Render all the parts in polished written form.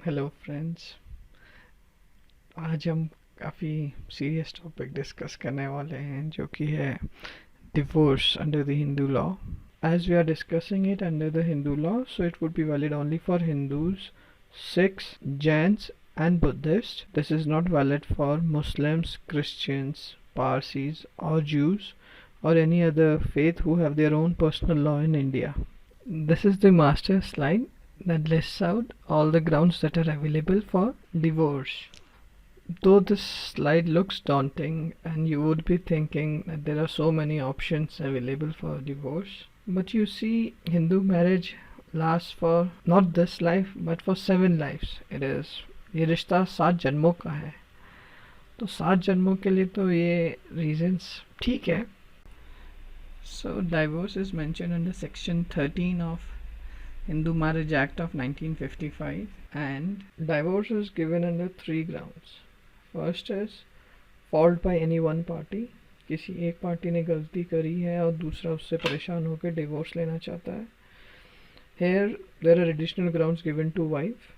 Hello friends. आज हम काफ़ी सीरियस टॉपिक डिस्कस करने वाले हैं जो कि है divorce under the Hindu law. As we are discussing it under the Hindu law, so it would be valid only for Hindus, Sikhs, Jains and Buddhists. This is not valid for Muslims, Christians, Parsis or Jews or any other faith who have their own personal law in India. This is the master slide that lists out all the grounds that are available for divorce. Though this slide looks daunting and you would be thinking that there are so many options available for divorce, but you see, Hindu marriage lasts for not this life but for 7 lives. ये रिश्ता 7 जन्मों का है, तो 7 जन्मों के लिए तो ये रीजंस ठीक है. So divorce is mentioned under section 13 of Hindu Marriage Act of 1955, and divorce is given under 3 grounds. First is fault by any one party. किसी एक पार्टी ने गलती करी है और दूसरा उससे परेशान होकर डिवोर्स लेना चाहता है. Here there are additional grounds given to wife.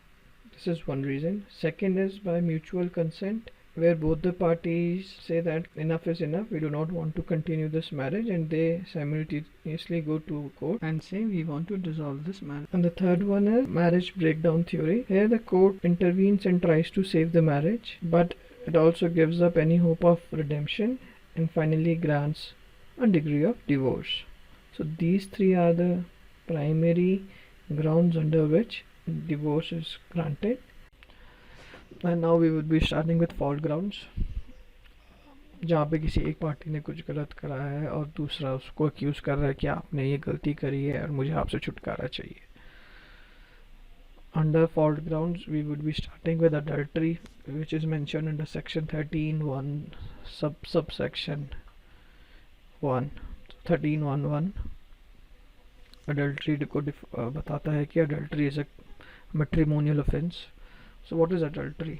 This is one reason. Second is by mutual consent, where both the parties say that enough is enough, we do not want to continue this marriage, and they simultaneously go to court and say we want to dissolve this marriage. And the third one is marriage breakdown theory. Here the court intervenes and tries to save the marriage, but it also gives up any hope of redemption and finally grants a degree of divorce. So these three are the primary grounds under which divorce is granted. And now we would be starting with fault grounds, जहाँ पे किसी एक party ने कुछ गलत करा है और दूसरा उसको अक्यूज़ कर रहा है कि आपने ये गलती करी है और मुझे आपसे छुटकारा चाहिए. Under fault grounds we would be starting with adultery, which is mentioned under section 13(1) subsection 1. 13(1)(1) adultery को बताता है कि adultery is a matrimonial offense. So what is adultery?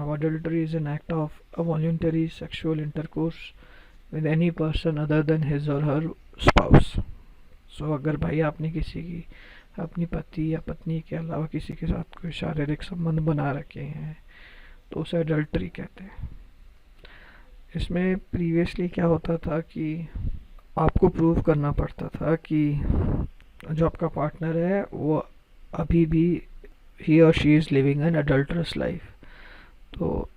Adultery is an act of a voluntary sexual intercourse with any person other than his or her spouse. So अगर भाई आपने किसी की अपनी पति या पत्नी के अलावा किसी के साथ कोई शारीरिक संबंध बना रखे हैं तो उसे adultery कहते हैं. इसमें प्रीवियसली क्या होता था कि आपको प्रूव करना पड़ता था कि जो आपका पार्टनर है वो अभी भी he or she is living an adulterous life. तो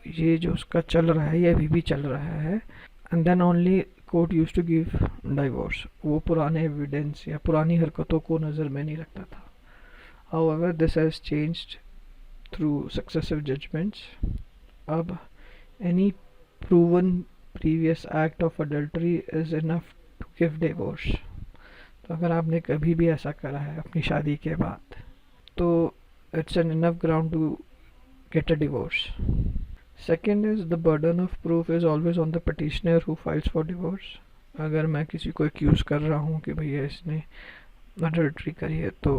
ये जो उसका चल रहा है ये अभी भी चल रहा है. And then only court use to give divorce. वो पुराने एविडेंस या पुरानी हरकतों को नज़र में नहीं रखता था. However this has changed through successive judgements. अब any proven previous act of adultery is enough to give divorce. तो अगर आपने कभी भी ऐसा करा है अपनी शादी के बाद तो it's an enough ground to get a divorce. Second is the burden of proof is always on the petitioner who files for divorce. अगर मैं किसी को एक्यूज़ कर रहा हूँ कि भैया इसने अडल्ट्री करी है तो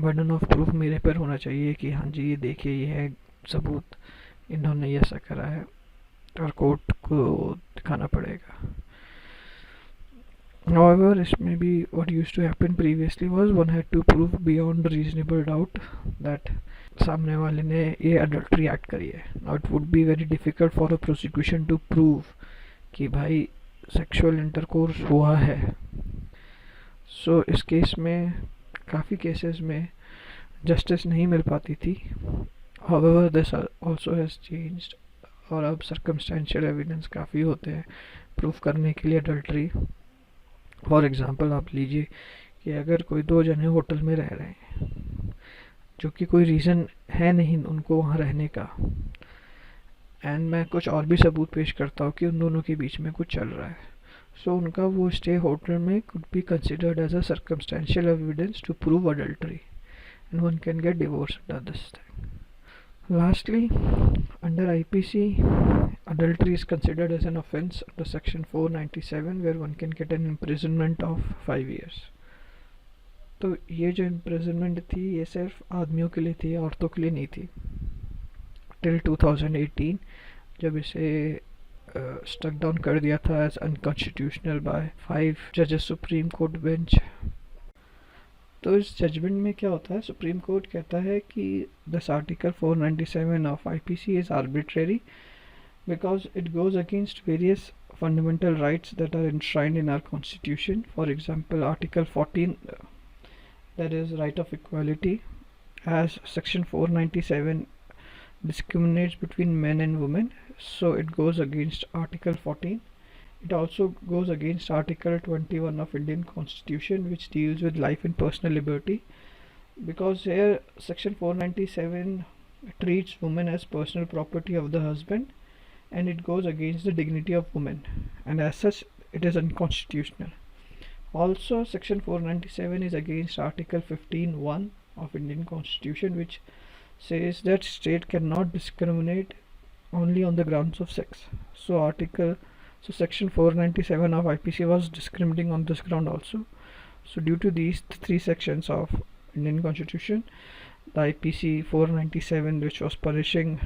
बर्डन ऑफ प्रूफ मेरे पर होना चाहिए कि हाँ जी ये देखिए ये है सबूत, इन्होंने ऐसा करा है और कोर्ट को दिखाना पड़ेगा. However, इसमें भी what used to happen previously was one had to prove beyond reasonable doubt that सामने वाले ने ये adultery act करी है. Now it would be very difficult for a prosecution to prove कि भाई sexual intercourse हुआ है. So इस केस में काफ़ी केसेस में justice नहीं मिल पाती थी. However, this also has changed और अब circumstantial evidence काफ़ी होते हैं प्रूफ करने के लिए adultery. फॉर एग्ज़ाम्पल आप लीजिए कि अगर कोई 2 जने होटल में रह रहे हैं जो कि कोई रीज़न है नहीं उनको वहाँ रहने का, एंड मैं कुछ और भी सबूत पेश करता हूँ कि उन दोनों के बीच में कुछ चल रहा है, सो उनका वो स्टे होटल में could be considered as a circumstantial evidence to prove adultery and one can get divorce under this thing. Lastly, under IPC, adultery is considered as an offence under section 497 where one can get an imprisonment of 5 years. तो ये जो imprisonment थी ये सिर्फ आदमियों के लिए थी, औरतों के लिए नहीं थी. Till 2018 जब इसे struck down कर दिया था as unconstitutional by 5 judges Supreme Court bench. तो इस जजमेंट में क्या होता है, सुप्रीम कोर्ट कहता है कि this article 497 of IPC is arbitrary because it goes against various fundamental rights that are enshrined in our constitution. For example, article 14, that is right of equality, as section 497 discriminates between men and women, so it goes against article 14. It also goes against article 21 of Indian constitution, which deals with life and personal liberty, because here section 497 treats women as personal property of the husband, and it goes against the dignity of women, and as such it is unconstitutional. Also, section 497 is against article 15(1) of Indian constitution, which says that state cannot discriminate only on the grounds of sex. So section 497 of IPC was discriminating on this ground also. So due to these three sections of Indian constitution, the IPC 497, which was punishing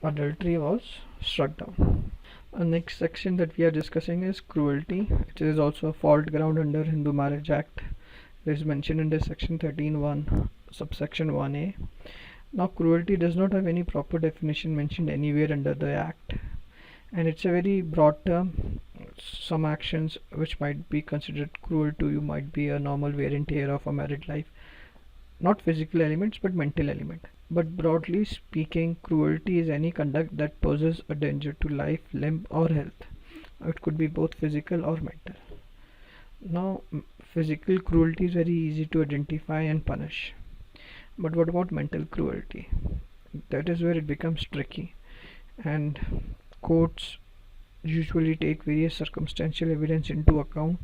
adultery, was struck down. The next section that we are discussing is cruelty. It is also a fault ground under Hindu Marriage Act. It is mentioned under section 13(1) subsection 1a. Now cruelty does not have any proper definition mentioned anywhere under the act, and it's a very broad term. Some actions which might be considered cruel to you might be a normal wear and tear of a married life, not physical elements but mental element. But broadly speaking, cruelty is any conduct that poses a danger to life, limb or health. It could be both physical or mental. Now, physical cruelty is very easy to identify and punish. But what about mental cruelty? That is where it becomes tricky, and courts usually take various circumstantial evidence into account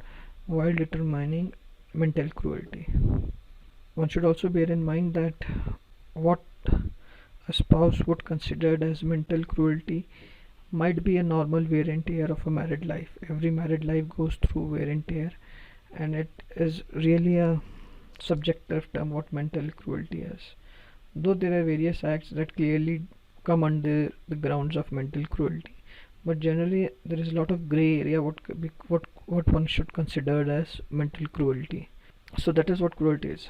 while determining mental cruelty. One should also bear in mind that what a spouse would consider as mental cruelty might be a normal wear and tear of a married life. Every married life goes through wear and tear, and it is really a subjective term what mental cruelty is. Though there are various acts that clearly come under the grounds of mental cruelty, but generally there is a lot of gray area what one should consider as mental cruelty. So that is what cruelty is.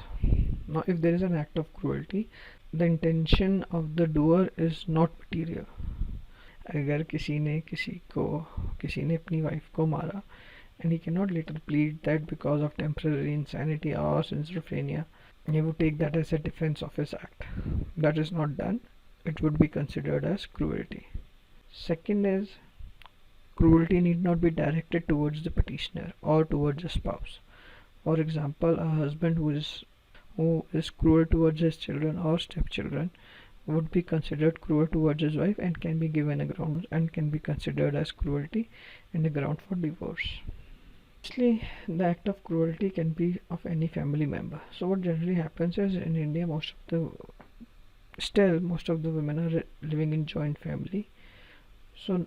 Now, if there is an act of cruelty, the intention of the doer is not material. अगर किसी ने अपनी wife को मारा, and he cannot later plead that because of temporary insanity or schizophrenia, he would take that as a defense of his act. That is not done. It would be considered as cruelty. Second is, cruelty need not be directed towards the petitioner or towards the spouse. For example, a husband who is cruel towards his children or stepchildren would be considered cruel towards his wife and can be given a ground and can be considered as cruelty and a ground for divorce. Actually, the act of cruelty can be of any family member. So what generally happens is, in India, most of the women are living in joint family. So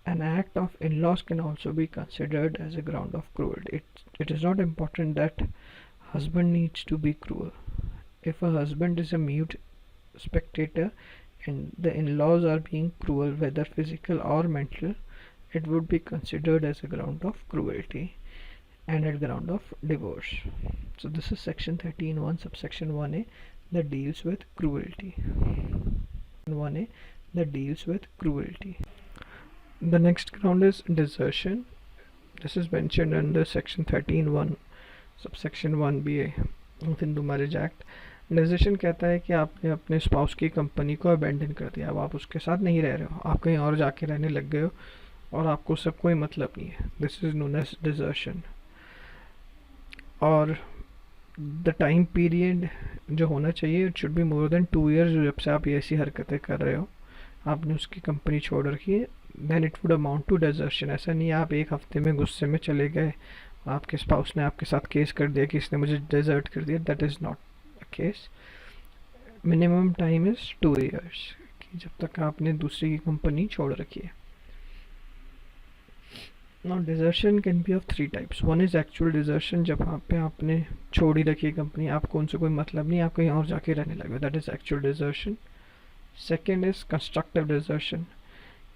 an act of in-laws can also be considered as a ground of cruelty. It is not important that husband needs to be cruel. If a husband is a mute spectator and the in-laws are being cruel, whether physical or mental, it would be considered as a ground of cruelty and a ground of divorce. So this is section 13(1) subsection 1a that deals with cruelty. 1a that deals with cruelty. The next ground is desertion. This is mentioned under section 13(1) subsection 1ba of Hindu Marriage Act. Desertion कहता है कि आपने अपने spouse की company को abandon कर दिया, अब आप उसके साथ नहीं रह रहे हो, आप कहीं और जाके रहने लग गए हो और आपको सब कोई मतलब नहीं है. This is known as desertion. और द टाइम पीरियड जो होना चाहिए, it should be more than 2 years. जब से आप ये ऐसी हरकतें कर रहे हो, आपने उसकी कंपनी छोड़ रखी है, then it would amount to desertion. ऐसा नहीं है आप एक हफ्ते में गुस्से में चले गए, आपके स्पाउस ने आपके साथ केस कर दिया कि इसने मुझे डिजर्ट कर दिया. That is not case. Minimum time is 2 years कि जब तक आपने दूसरी की कंपनी छोड़ रखी है. Now desertion can be of 3 types. One is actual desertion, जब आप पे आपने छोड़ ही रखी है कंपनी, आपको उनसे कोई मतलब नहीं, आप कहीं और जाके रहने लगे, that is actual desertion. Second is constructive desertion,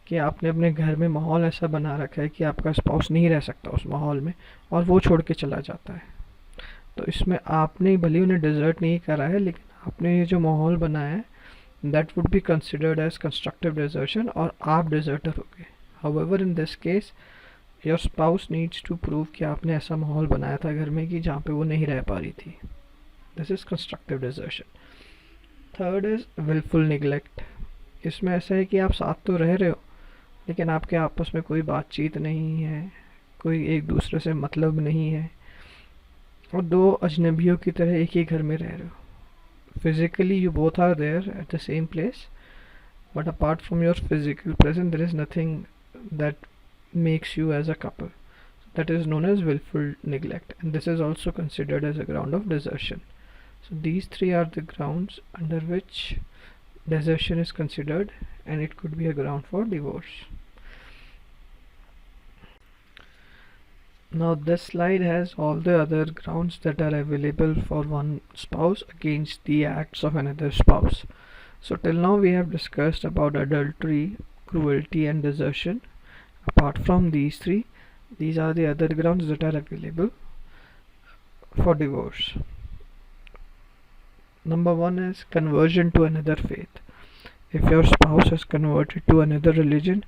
कि आपने अपने घर में माहौल ऐसा बना रखा है कि आपका स्पाउस नहीं रह सकता उस माहौल में और वो छोड़ के चला जाता है. तो इसमें आपने भले उन्हें डिजर्ट नहीं करा है, लेकिन आपने ये जो माहौल बनाया है that would be considered as constructive desertion और आप deserter हो गए. However, in this case, your spouse needs to prove कि आपने ऐसा माहौल बनाया था घर में कि जहाँ पे वो नहीं रह पा रही थी. This is constructive desertion. Third is willful neglect. इसमें ऐसा है कि आप साथ तो रह रहे हो, लेकिन आपके आपस में कोई बातचीत नहीं है, कोई एक दूसरे से मतलब नहीं है, और दो अजनबियों की तरह एक ही घर में रह रहे हो. Physically you both are there at the same place, but apart from your physical presence there is nothing that makes you as a couple. That is known as willful neglect, and this is also considered as a ground of desertion. So these three are the grounds under which desertion is considered, and it could be a ground for divorce. Now this slide has all the other grounds that are available for one spouse against the acts of another spouse. So till now we have discussed about adultery, cruelty and desertion. Apart from these three, these are the other grounds that are available for divorce. Number one is conversion to another faith. If your spouse has converted to another religion,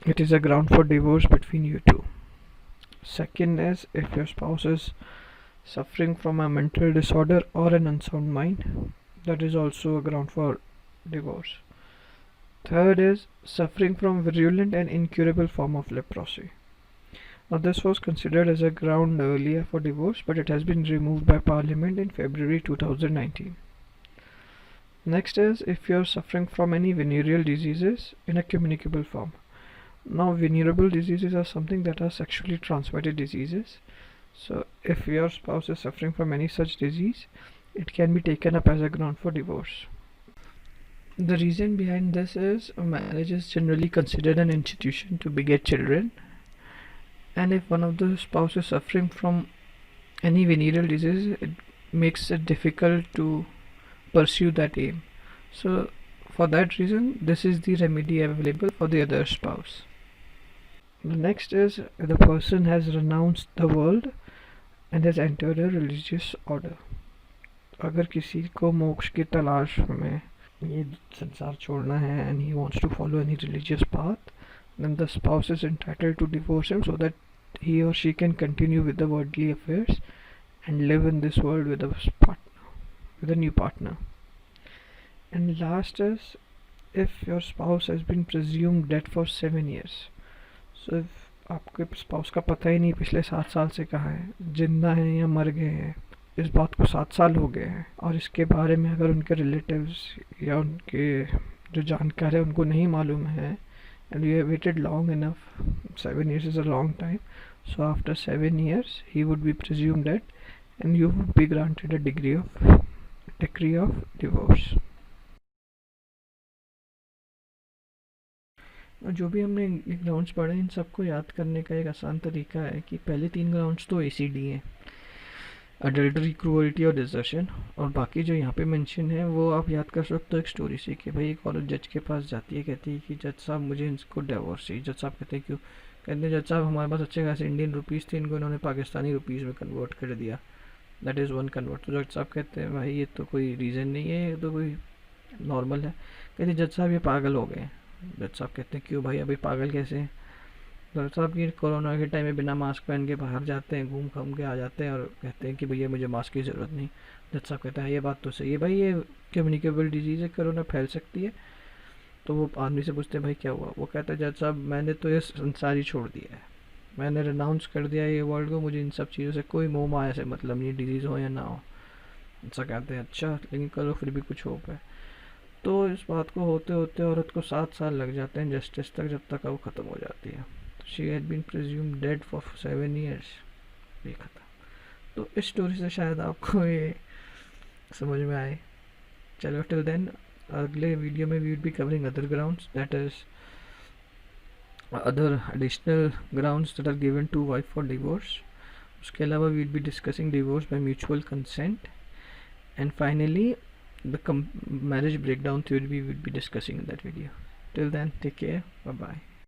it is a ground for divorce between you two. Second is if your spouse is suffering from a mental disorder or an unsound mind, that is also a ground for divorce. Third is suffering from virulent and incurable form of leprosy. Now this was considered as a ground earlier for divorce, but it has been removed by Parliament in February 2019. Next is if you are suffering from any venereal diseases in a communicable form. Now venereal diseases are something that are sexually transmitted diseases. So if your spouse is suffering from any such disease, it can be taken up as a ground for divorce. The reason behind this is marriage is generally considered an institution to beget children, and if one of the spouse is suffering from any venereal disease, it makes it difficult to pursue that aim. So for that reason, this is the remedy available for the other spouse. The next is the person has renounced the world and has entered a religious order. अगर किसी को मोक्ष की तलाश में ये संसार छोड़ना है and he wants to follow any religious path, then the spouse is entitled to divorce him so that he or she can continue with the worldly affairs and live in this world with a new partner. And last is if your spouse has been presumed dead for 7 years. So if आपके spouse का पता ही नहीं पिछले 7 साल से कहाँ है, जिंदा हैं या मर गए हैं, इस बात को 7 साल हो गए हैं, और इसके बारे में अगर उनके रिलेटिव्स या उनके जो जानकार है उनको नहीं मालूम है, and you have waited long enough, 7 years is a long time, so after 7 years he would be presumed dead and you would be granted a decree of divorce. जो भी हमने ये ग्राउंड्स पढ़े इन सबको याद करने का एक आसान तरीका है कि पहले 3 ग्राउंड्स तो ACD हैं, अडल्ट्री, क्रूअल्टी और डिजर्शन, और बाकी जो यहाँ पे मेंशन है वो आप याद कर सकते हो एक स्टोरी से कि भाई एक औरत जज के पास जाती है, कहती है कि जज साहब मुझे इनको डिवोर्स चाहिए. जज साहब कहते हैं क्यों? कहते हैं जज साहब हमारे पास अच्छे खासे इंडियन रुपीज़ थे, इनको इन्होंने पाकिस्तानी रुपीज़ में कन्वर्ट कर दिया, दैट इज़ 1 कन्वर्ट. तो जज साहब कहते हैं भाई ये तो कोई रीज़न नहीं है, ये तो कोई नॉर्मल है. कहते जज साहब ये पागल हो गए. जज साहब कहते हैं क्यों भाई, अभी पागल कैसे हैं? जज साहब की कोरोना के टाइम में बिना मास्क पहन के बाहर जाते हैं, घूम घूम के आ जाते हैं और कहते हैं कि भैया मुझे मास्क की ज़रूरत नहीं. जज साहब कहता है ये बात तो सही है भाई, ये कम्युनिकेबल डिजीज़ है, कोरोना फैल सकती है. तो वो आदमी से पूछते हैं भाई क्या हुआ? वो कहता है जज साहब मैंने तो ये संसार ही छोड़ दिया है, मैंने रिनाउंस कर दिया ये वर्ल्ड को, मुझे इन सब चीज़ों से कोई मोह माया से मतलब नहीं, डिजीज़ हो या ना हो. ऐसा कहते हैं अच्छा लेकिन करो फिर भी कुछ होप है. तो इस बात को होते होते औरत को 7 साल लग जाते हैं जस्टिस तक, जब तक वो ख़त्म हो जाती है. She had been presumed dead for 7 years. ये खत्म. तो इस स्टोरी से शायद आपको ये समझ में आए. चलो टिल देन अगले वीडियो में we will be covering other grounds, that is other additional grounds that are given to wife for divorce. उसके अलावा we will be discussing divorce by mutual consent, and finally the marriage breakdown theory we will be discussing in that video. Till then, take care. Bye bye.